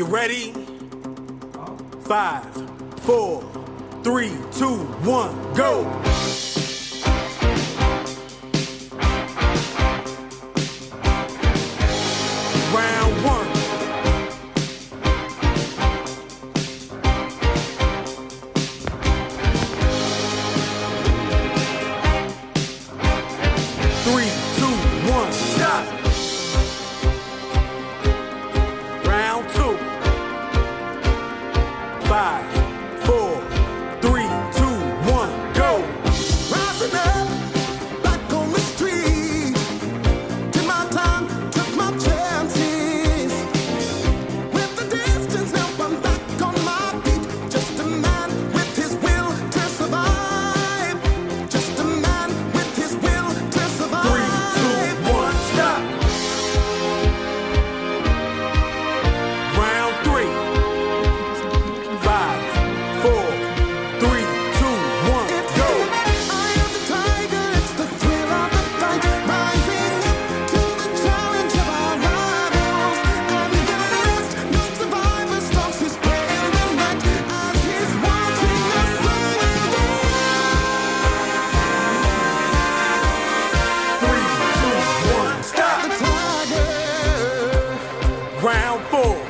You ready? 5, 4, 3, 2, 1, go! Round 1. Three, two, one, stop. Round 2. 5, 4, 3, 2, 1, go. Rising up, back on the street. Did my time, took my chances. With the distance, now I'm back on my feet. Just a man with his will to survive. Just a man with his will to survive. 3, 2, 1, stop. Round 3. 5, 4, 3, 2, 1, go. I am the tiger, it's the thrill of the fight. Rising up to the challenge of our rivals. And the rest, no survivor stalks his prey in the night. As he's watching us slowing down. 3, 2, 1, stop. The tiger. Round 4.